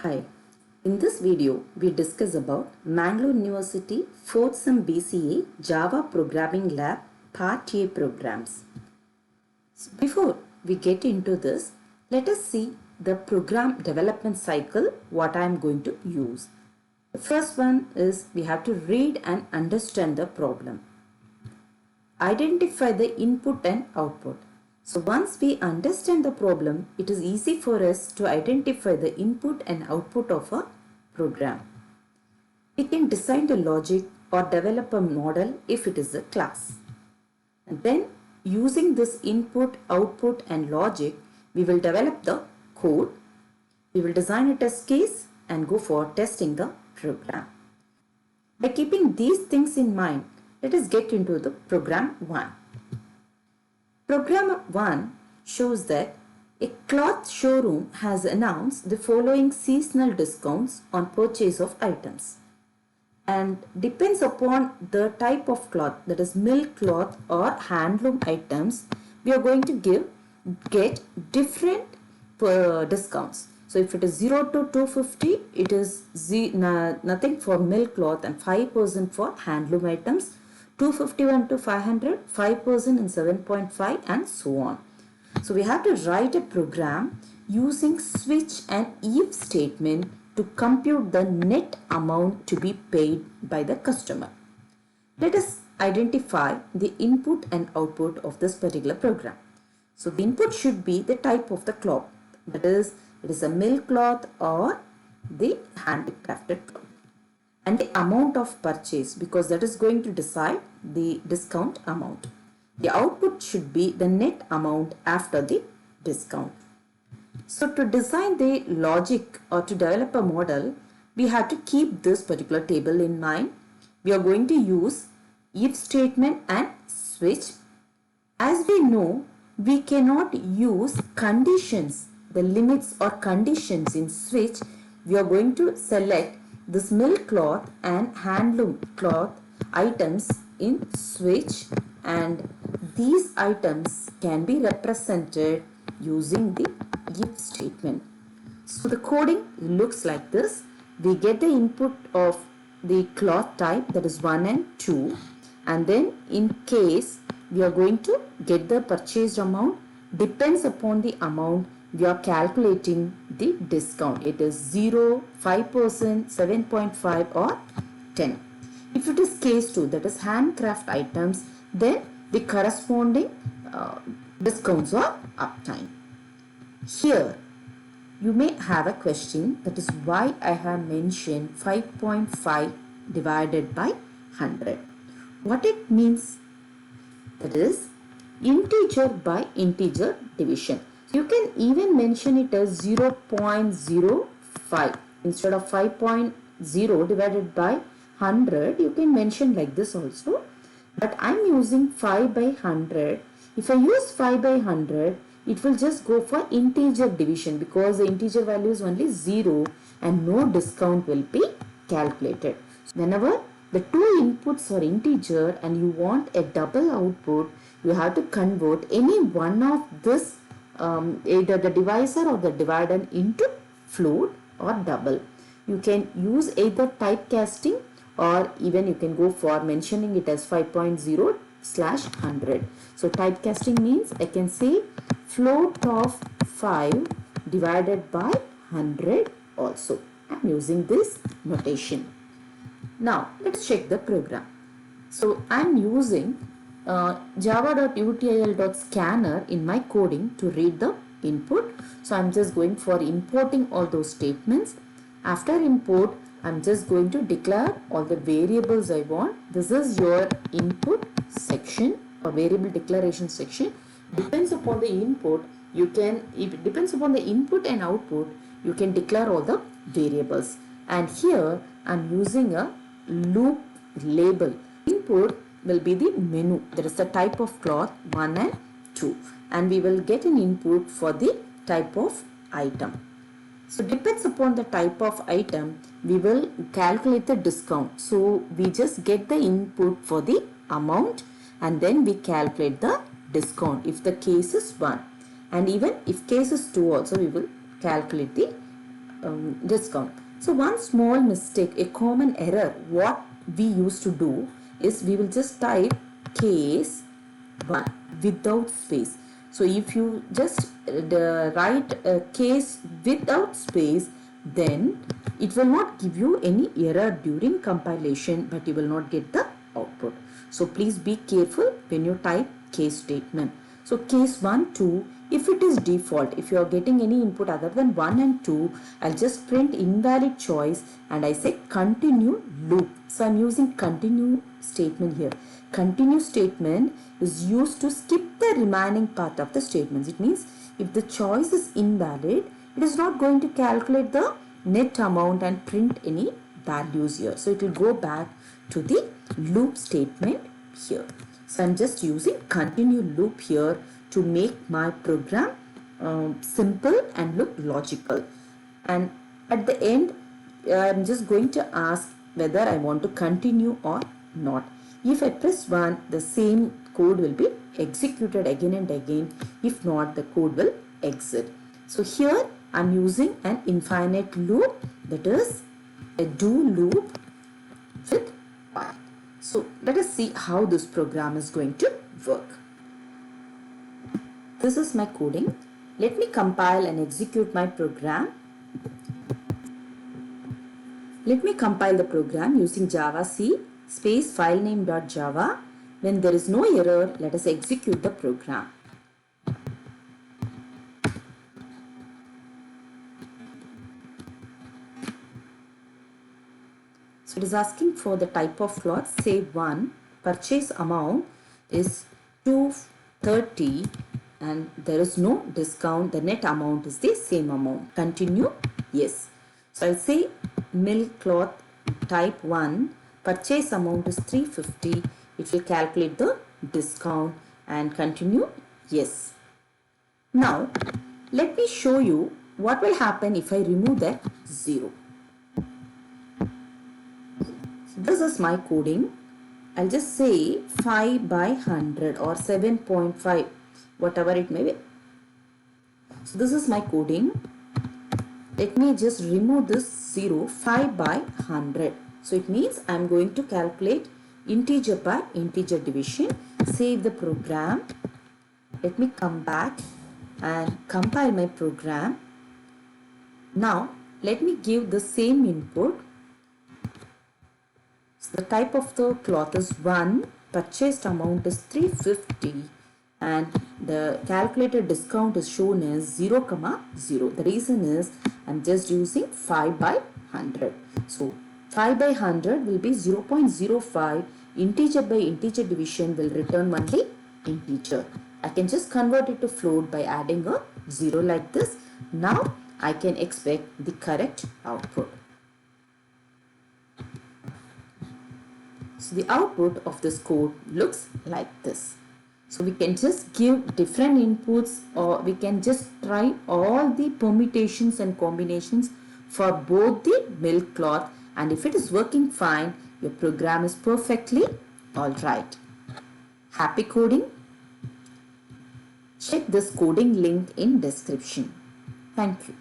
Hi, in this video we discuss about Mangalore University 4th Sem BCA Java Programming Lab Part A programs. So before we get into this, let us see the program development cycle what I am going to use. The first one is we have to read and understand the problem. Identify the input and output. So once we understand the problem, it is easy for us to identify the input and output of a program. We can design the logic or develop a model if it is a class. And then using this input, output and logic, we will develop the code. We will design a test case and go for testing the program. By keeping these things in mind, let us get into the program 1. Program 1 shows that a cloth showroom has announced the following seasonal discounts on purchase of items, and depends upon the type of cloth, that is milk cloth or handloom items, we are going to get different discounts. So if it is 0 to 250, it is nothing for milk cloth and 5% for handloom items. 251 to 500, 5% and 7.5 and so on. So we have to write a program using switch and if statement to compute the net amount to be paid by the customer. Let us identify the input and output of this particular program. So the input should be the type of the cloth, that is, it is a milk cloth or the handcrafted cloth, and the amount of purchase, because that is going to decide the discount amount. The output should be the net amount after the discount. So to design the logic or to develop a model, we have to keep this particular table in mind. We are going to use if statement and switch. As we know, we cannot use conditions, the limits or conditions in switch. We are going to select this milk cloth and handloom cloth items in switch, and these items can be represented using the if statement. So the coding looks like this. We get the input of the cloth type, that is 1 and 2, and then in case we are going to get the purchased amount, depends upon the amount we are calculating the discount. It is 0, 5%, 7.5 or 10. If it is case 2, that is handcraft items, then the corresponding discounts are uptime. Here you may have a question, that is why I have mentioned 5.5 divided by 100. What it means? That is integer by integer division. You can even mention it as 0.05 instead of 5.0 divided by 100. You can mention like this also, but I am using 5 by 100. If I use 5 by 100, it will just go for integer division, because the integer value is only 0 and no discount will be calculated. So whenever the two inputs are integer and you want a double output, you have to convert any one of this either the divisor or the dividend into float or double. You can use either typecasting, or even you can go for mentioning it as 5.0/100. So typecasting means I can say float of 5 divided by 100 also. I am using this notation. Now let's check the program. So I am using java.util.scanner in my coding to read the input. So I'm just going for importing all those statements. After import, I'm just going to declare all the variables I want. This is your input section or variable declaration section. Depends upon the input, you can, if it depends upon the input and output, you can declare all the variables. And here I'm using a loop label. Input will be the menu, that is the type of cloth 1 and 2, and we will get an input for the type of item. So depends upon the type of item, we will calculate the discount. So we just get the input for the amount and then we calculate the discount if the case is 1, and even if case is 2 also we will calculate the discount. So one small mistake, a common error, what we used to do is we will just type case 1 without space. So if you just write a case without space, then it will not give you any error during compilation, but you will not get the output. So please be careful when you type case statement. So case 1, 2, if it is default, if you are getting any input other than 1 and 2, I'll just print invalid choice and I say continue loop. So I'm using continue statement here. Continue statement is used to skip the remaining part of the statements. It means if the choice is invalid, it is not going to calculate the net amount and print any values here. So it will go back to the loop statement here. So I'm just using continue loop here to make my program simple and look logical. And at the end, I'm just going to ask whether I want to continue or not. If I press 1, the same code will be executed again and again. If not, the code will exit. So here I'm using an infinite loop, that is a do loop with while. So let us see how this program is going to work. This is my coding. Let me compile and execute my program. Let me compile the program using javac space filename.java. When there is no error, let us execute the program. So it is asking for the type of cloth, say 1, purchase amount is 230 and there is no discount, the net amount is the same amount. Continue, yes. So I'll say milk cloth type 1, purchase amount is 350, it will calculate the discount and continue, yes. Now let me show you what will happen if I remove that 0. This is my coding. I'll just say 5 by 100 or 7.5, whatever it may be. So this is my coding. Let me just remove this 0, 5 by 100. So it means I'm going to calculate integer by integer division. Save the program. Let me come back and compile my program. Now let me give the same input. So the type of the cloth is 1, purchased amount is 350 and the calculated discount is shown as 0, 0. The reason is I'm just using 5 by 100. So 5 by 100 will be 0.05. Integer by integer division will return only integer. I can just convert it to float by adding a 0 like this. Now I can expect the correct output. So the output of this code looks like this. So we can just give different inputs or we can just try all the permutations and combinations for both the milk cloth, and if it is working fine, your program is perfectly alright. Happy coding? Check this coding link in description. Thank you.